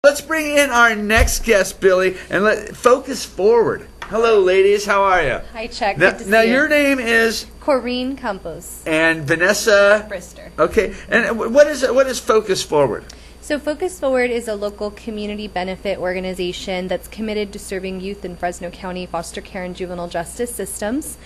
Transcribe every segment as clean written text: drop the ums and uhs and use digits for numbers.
Let's bring in our next guest, Billy, and let focus forward. Hello, ladies. How are you? Hi, Chuck. Now, Good to see now you. your name is Coreen Campos. and Vanessa Brister. Okay. And what is Focus Forward? So Focus Forward is a local community benefit organization that's committed to serving youth in Fresno County foster care and juvenile justice systems.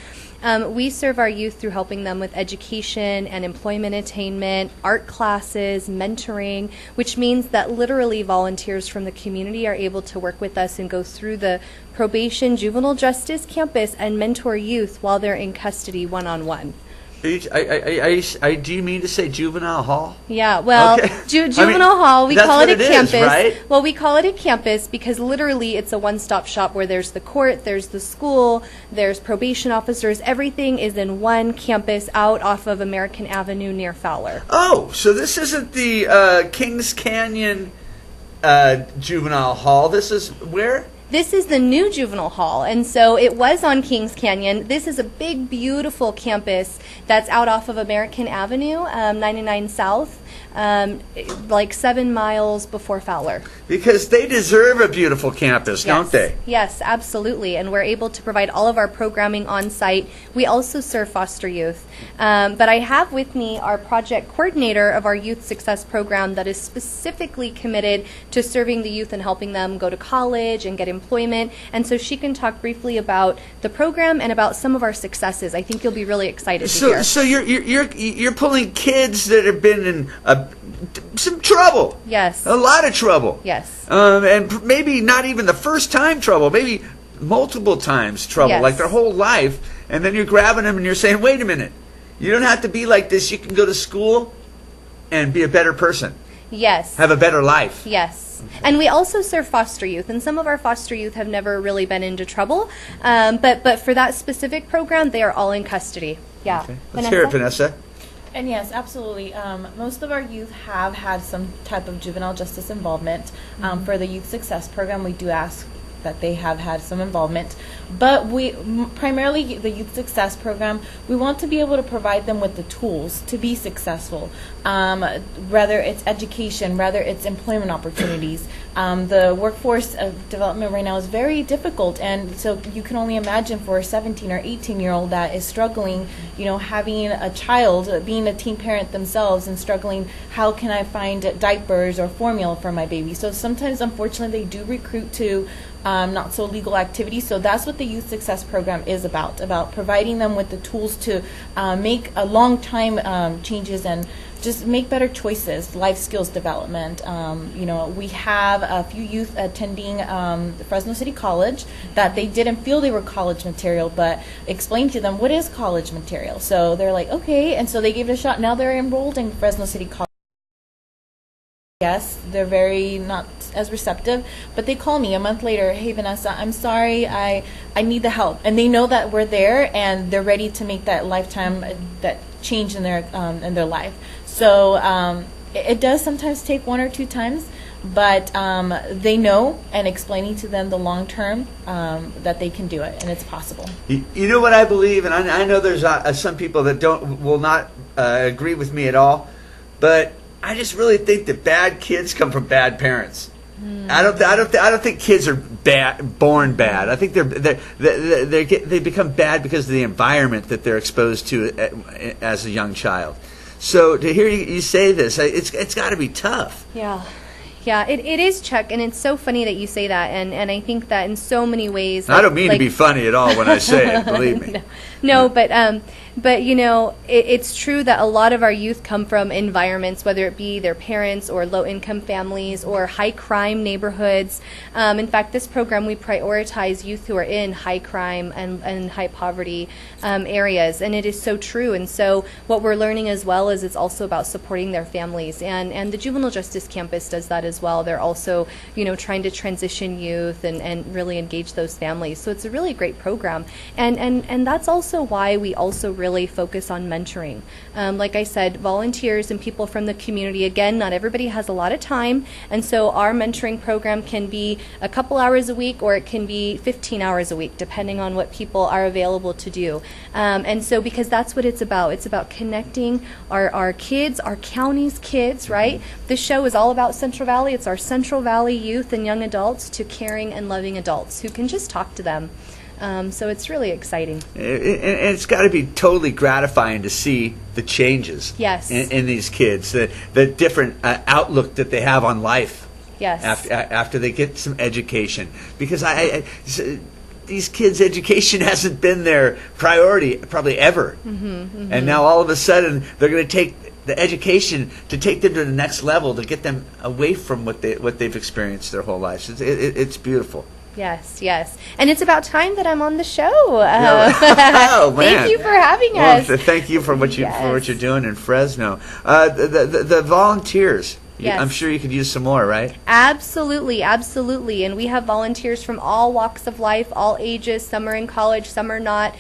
We serve our youth through helping them with education and employment attainment, art classes, mentoring, which means that literally volunteers from the community are able to work with us and go through the probation juvenile justice campus and mentor youth while they're in custody one-on-one. Do you mean to say juvenile hall? Yeah, well, Okay. juvenile hall, we that's call what it a it campus. is, right? Well, we call it a campus because literally it's a one-stop shop where there's the court, there's the school, there's probation officers. Everything is in one campus out off of American Avenue near Fowler. Oh, so this isn't the Kings Canyon juvenile hall. This is where? This is the new juvenile hall, and so it was on Kings Canyon. This is a big, beautiful campus that's out off of American Avenue, 99 South, like 7 miles before Fowler. Because they deserve a beautiful campus, don't they? Yes, absolutely, and we're able to provide all of our programming on site. We also serve foster youth, but I have with me our project coordinator of our youth success program that is specifically committed to serving the youth and helping them go to college and get employment, and so she can talk briefly about the program and about some of our successes. I think you'll be really excited to hear. So you're pulling kids that have been in some trouble. Yes. A lot of trouble. Yes. And maybe not even the first time trouble, maybe multiple times trouble, Yes. like their whole life, and then you're grabbing them and you're saying, wait a minute, you don't have to be like this. You can go to school and be a better person. Yes. Have a better life. Yes. And we also serve foster youth, and some of our foster youth have never really been into trouble, but for that specific program, they are all in custody. Yeah. Okay. Let's hear it, Vanessa. And yes, absolutely. Most of our youth have had some type of juvenile justice involvement. For the Youth Success Program, we do ask that they have had some involvement. But primarily the Youth Success Program, we want to be able to provide them with the tools to be successful. Whether it's education, whether it's employment opportunities. The workforce development right now is very difficult, and so you can only imagine for a 17 or 18-year-old that is struggling, having a child, being a teen parent themselves and struggling, how can I find diapers or formula for my baby? So sometimes, unfortunately, they do recruit to not so legal activities. So that's what the Youth Success Program is about providing them with the tools to make a long time changes and just make better choices, life skills development. We have a few youth attending Fresno City College that they didn't feel they were college material, but explained to them what is college material. So they're like, okay, and so they gave it a shot. Now they're enrolled in Fresno City College. Yes, they're very not as receptive, but they call me a month later, hey Vanessa, I'm sorry, I need the help. And they know that we're there and they're ready to make that lifetime, that change in their life. So it does sometimes take 1 or 2 times, but they know, and explaining to them the long term that they can do it and it's possible. You know what I believe, and I know there's some people that will not agree with me at all, but I just really think that bad kids come from bad parents. I don't think kids are born bad. I think they become bad because of the environment that they're exposed to as a young child. So to hear you say this, it's got to be tough. Yeah. Yeah, it is, Chuck, and it's so funny that you say that, and I think that in so many ways. I don't mean to be funny at all when I say it, believe me. No, but it's true that a lot of our youth come from environments, whether it be their parents or low-income families or high-crime neighborhoods. In fact, this program, we prioritize youth who are in high crime and high poverty areas, and it is so true. And so what we're learning as well is it's also about supporting their families, and the Juvenile Justice Campus does that as well. They're also, trying to transition youth and really engage those families. So it's a really great program, and that's also why we also really focus on mentoring. Like I said, volunteers and people from the community. Again, not everybody has a lot of time, and so our mentoring program can be a couple hours a week, or it can be 15 hours a week, depending on what people are available to do. And so, because that's what it's about connecting our kids, our county's kids, right? This show is all about Central Valley. Valley, it's our Central Valley youth and young adults, to caring and loving adults who can just talk to them. So it's really exciting. And it's got to be totally gratifying to see the changes Yes. in these kids, the different outlook that they have on life. Yes. After they get some education, because these kids' education hasn't been their priority probably ever, and now all of a sudden they're going to take the education to take them to the next level, to get them away from what they've experienced their whole lives. It's beautiful. Yes, yes. And it's about time that I'm on the show. Oh, man. Thank you for having us. Thank you for what you're doing in Fresno. The volunteers. Yes. I'm sure you could use some more, right? Absolutely, absolutely. And we have volunteers from all walks of life, all ages. Some are in college, some are not.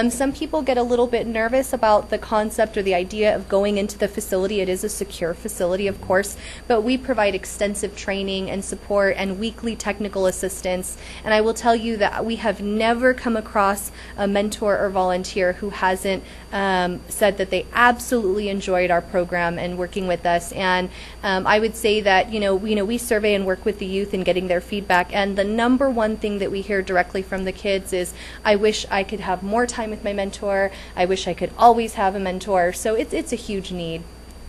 Some people get a little bit nervous about the concept or the idea of going into the facility. It is a secure facility, of course, but we provide extensive training and support and weekly technical assistance. And I will tell you that we have never come across a mentor or volunteer who hasn't said that they absolutely enjoyed our program and working with us. And I would say that we survey and work with the youth in getting their feedback, and the number one thing that we hear directly from the kids is, I wish I could have more time with my mentor. I wish I could always have a mentor. So it's a huge need.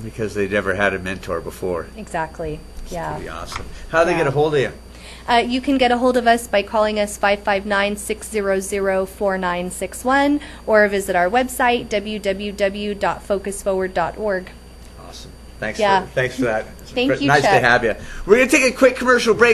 Because they never had a mentor before. Exactly. Yeah. Pretty awesome. How do they get a hold of you? You can get a hold of us by calling us 559-600-4961 or visit our website, www.focusforward.org. Awesome. Thanks Yeah. for that. Thank you, Nice to Chuck. have you. We're going to take a quick commercial break.